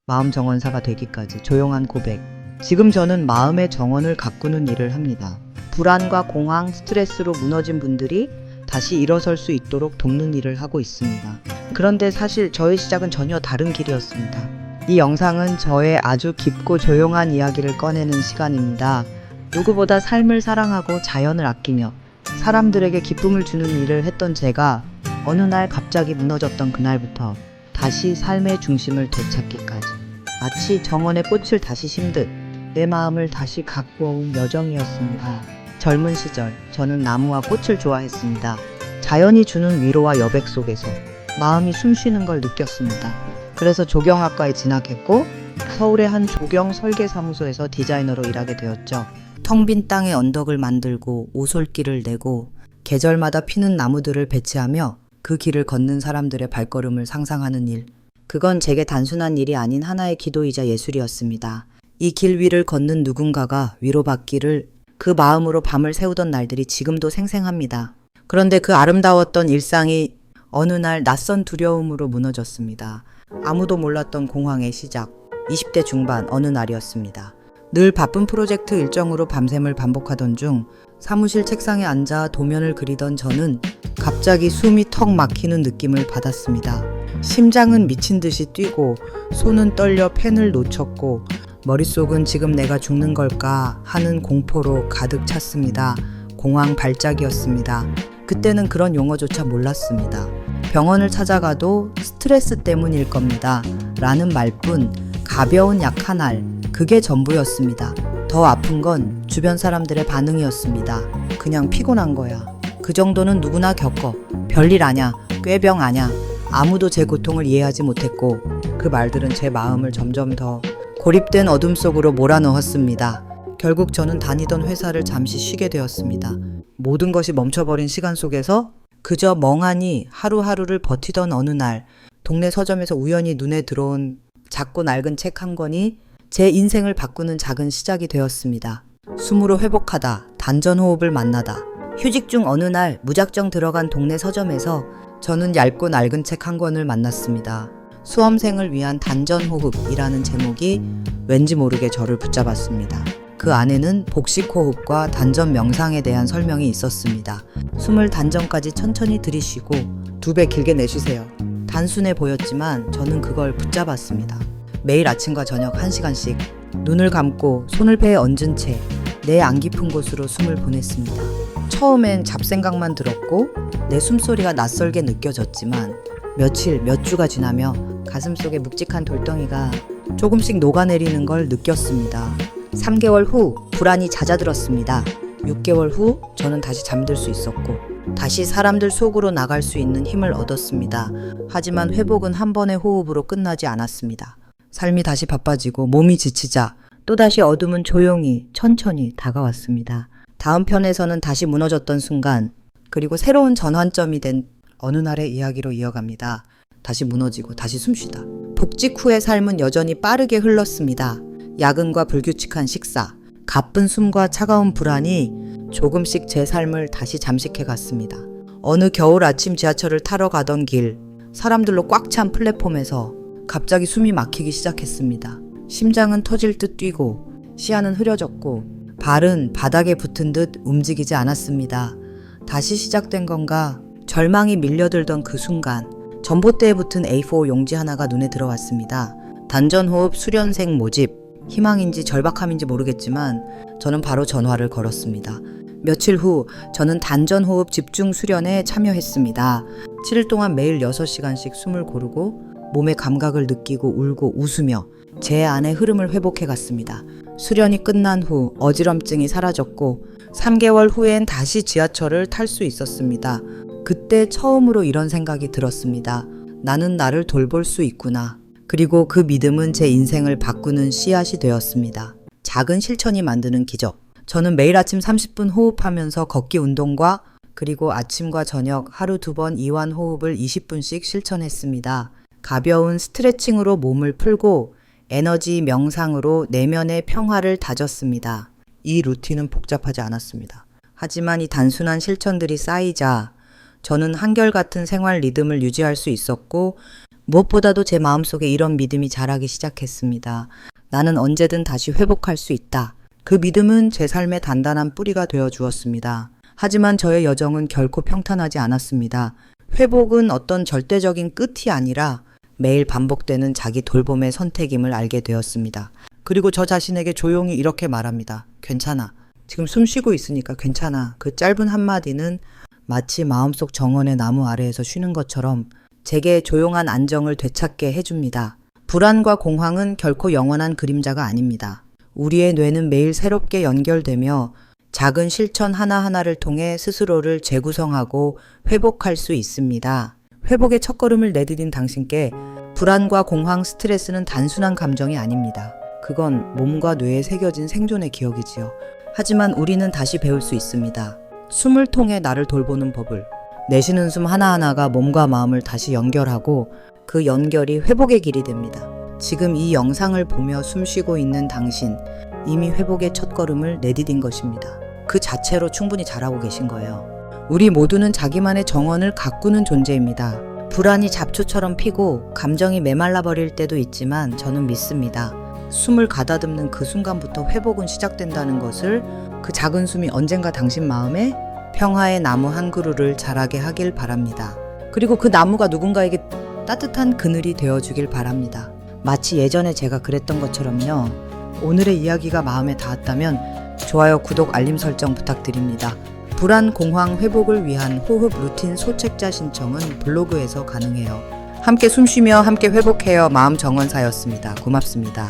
마음 정원사가 되기까지 조용한 고백. 지금 저는 마음의 정원을 가꾸는 일을 합니다. 불안과 공황, 스트레스로 무너진 분들이 다시 일어설 수 있도록 돕는 일을 하고 있습니다. 그런데 사실 저의 시작은 전혀 다른 길이었습니다. 이 영상은 저의 아주 깊고 조용한 이야기를 꺼내는 시간입니다. 누구보다 삶을 사랑하고 자연을 아끼며 사람들에게 기쁨을 주는 일을 했던 제가 어느 날 갑자기 무너졌던 그날부터 다시 삶의 중심을 되찾기까지 마치 정원의 꽃을 다시 심듯 내 마음을 다시 가꾸어온 여정이었습니다. 젊은 시절 저는 나무와 꽃을 좋아했습니다. 자연이 주는 위로와 여백 속에서 마음이 숨쉬는 걸 느꼈습니다. 그래서 조경학과에 진학했고 서울의 한 조경 설계사무소에서 디자이너로 일하게 되었죠. 텅 빈 땅에 언덕을 만들고 오솔길을 내고 계절마다 피는 나무들을 배치하며 그 길을 걷는 사람들의 발걸음을 상상하는 일. 그건 제게 단순한 일이 아닌 하나의 기도이자 예술이었습니다. 이 길 위를 걷는 누군가가 위로받기를 그 마음으로 밤을 새우던 날들이 지금도 생생합니다. 그런데 그 아름다웠던 일상이 어느 날 낯선 두려움으로 무너졌습니다. 아무도 몰랐던 공황의 시작. 20대 중반 어느 날이었습니다. 늘 바쁜 프로젝트 일정으로 밤샘을 반복하던 중 사무실 책상에 앉아 도면을 그리던 저는 갑자기 숨이 턱 막히는 느낌을 받았습니다. 심장은 미친 듯이 뛰고 손은 떨려 펜을 놓쳤고 머릿속은 지금 내가 죽는 걸까 하는 공포로 가득 찼습니다. 공황 발작이었습니다. 그때는 그런 용어조차 몰랐습니다. 병원을 찾아가도 스트레스 때문일 겁니다. 라는 말뿐 가벼운 약 한 알, 그게 전부였습니다. 더 아픈 건 주변 사람들의 반응이었습니다. 그냥 피곤한 거야. 그 정도는 누구나 겪어. 별일 아냐. 꾀병 아냐. 아무도 제 고통을 이해하지 못했고 그 말들은 제 마음을 점점 더 고립된 어둠 속으로 몰아넣었습니다. 결국 저는 다니던 회사를 잠시 쉬게 되었습니다. 모든 것이 멈춰버린 시간 속에서 그저 멍하니 하루하루를 버티던 어느 날 동네 서점에서 우연히 눈에 들어온 작고 낡은 책 한 권이 제 인생을 바꾸는 작은 시작이 되었습니다. 숨으로 회복하다, 단전호흡을 만나다. 휴직 중 어느 날 무작정 들어간 동네 서점에서 저는 얇고 낡은 책 한 권을 만났습니다. 수험생을 위한 단전호흡이라는 제목이 왠지 모르게 저를 붙잡았습니다. 그 안에는 복식호흡과 단전 명상에 대한 설명이 있었습니다. 숨을 단전까지 천천히 들이쉬고 2배 길게 내쉬세요. 단순해 보였지만 저는 그걸 붙잡았습니다. 매일 아침과 저녁 1시간씩 눈을 감고 손을 배에 얹은 채 내 안 깊은 곳으로 숨을 보냈습니다. 처음엔 잡생각만 들었고 내 숨소리가 낯설게 느껴졌지만 며칠, 몇 주가 지나며 가슴속에 묵직한 돌덩이가 조금씩 녹아내리는 걸 느꼈습니다. 3개월 후 불안이 잦아들었습니다. 6개월 후 저는 다시 잠들 수 있었고 다시 사람들 속으로 나갈 수 있는 힘을 얻었습니다. 하지만 회복은 한 번의 호흡으로 끝나지 않았습니다. 삶이 다시 바빠지고 몸이 지치자 또다시 어둠은 조용히 천천히 다가왔습니다. 다음 편에서는 다시 무너졌던 순간 그리고 새로운 전환점이 된 어느 날의 이야기로 이어갑니다. 다시 무너지고 다시 숨쉬다. 복직 후의 삶은 여전히 빠르게 흘렀습니다. 야근과 불규칙한 식사, 가쁜 숨과 차가운 불안이 조금씩 제 삶을 다시 잠식해 갔습니다. 어느 겨울 아침 지하철을 타러 가던 길, 사람들로 꽉 찬 플랫폼에서 갑자기 숨이 막히기 시작했습니다. 심장은 터질 듯 뛰고 시야는 흐려졌고 발은 바닥에 붙은 듯 움직이지 않았습니다. 다시 시작된 건가? 절망이 밀려들던 그 순간 전봇대에 붙은 A4 용지 하나가 눈에 들어왔습니다. 단전호흡 수련생 모집. 희망인지 절박함인지 모르겠지만 저는 바로 전화를 걸었습니다. 며칠 후 저는 단전호흡 집중 수련에 참여했습니다. 7일 동안 매일 6시간씩 숨을 고르고 몸의 감각을 느끼고 울고 웃으며 제 안의 흐름을 회복해 갔습니다. 수련이 끝난 후 어지럼증이 사라졌고 3개월 후엔 다시 지하철을 탈 수 있었습니다. 그때 처음으로 이런 생각이 들었습니다. 나는 나를 돌볼 수 있구나. 그리고 그 믿음은 제 인생을 바꾸는 씨앗이 되었습니다. 작은 실천이 만드는 기적. 저는 매일 아침 30분 호흡하면서 걷기 운동과 그리고 아침과 저녁 하루 2번 이완 호흡을 20분씩 실천했습니다. 가벼운 스트레칭으로 몸을 풀고 에너지 명상으로 내면의 평화를 다졌습니다. 이 루틴은 복잡하지 않았습니다. 하지만 이 단순한 실천들이 쌓이자 저는 한결같은 생활 리듬을 유지할 수 있었고 무엇보다도 제 마음속에 이런 믿음이 자라기 시작했습니다. 나는 언제든 다시 회복할 수 있다. 그 믿음은 제 삶의 단단한 뿌리가 되어 주었습니다. 하지만 저의 여정은 결코 평탄하지 않았습니다. 회복은 어떤 절대적인 끝이 아니라 매일 반복되는 자기 돌봄의 선택임을 알게 되었습니다. 그리고 저 자신에게 조용히 이렇게 말합니다. 괜찮아. 지금 숨 쉬고 있으니까 괜찮아. 그 짧은 한마디는 마치 마음속 정원의 나무 아래에서 쉬는 것처럼 제게 조용한 안정을 되찾게 해줍니다. 불안과 공황은 결코 영원한 그림자가 아닙니다. 우리의 뇌는 매일 새롭게 연결되며 작은 실천 하나하나를 통해 스스로를 재구성하고 회복할 수 있습니다. 회복의 첫걸음을 내디딘 당신께 불안과 공황, 스트레스는 단순한 감정이 아닙니다. 그건 몸과 뇌에 새겨진 생존의 기억이지요. 하지만 우리는 다시 배울 수 있습니다. 숨을 통해 나를 돌보는 법을. 내쉬는 숨 하나하나가 몸과 마음을 다시 연결하고 그 연결이 회복의 길이 됩니다. 지금 이 영상을 보며 숨 쉬고 있는 당신, 이미 회복의 첫걸음을 내디딘 것입니다. 그 자체로 충분히 잘하고 계신 거예요. 우리 모두는 자기만의 정원을 가꾸는 존재입니다. 불안이 잡초처럼 피고 감정이 메말라 버릴 때도 있지만 저는 믿습니다. 숨을 가다듬는 그 순간부터 회복은 시작된다는 것을, 그 작은 숨이 언젠가 당신 마음에 평화의 나무 한 그루를 자라게 하길 바랍니다. 그리고 그 나무가 누군가에게 따뜻한 그늘이 되어주길 바랍니다. 마치 예전에 제가 그랬던 것처럼요. 오늘의 이야기가 마음에 닿았다면 좋아요, 구독, 알림 설정 부탁드립니다. 불안, 공황 회복을 위한 호흡 루틴 소책자 신청은 블로그에서 가능해요. 함께 숨쉬며 함께 회복해요. 마음 정원사였습니다. 고맙습니다.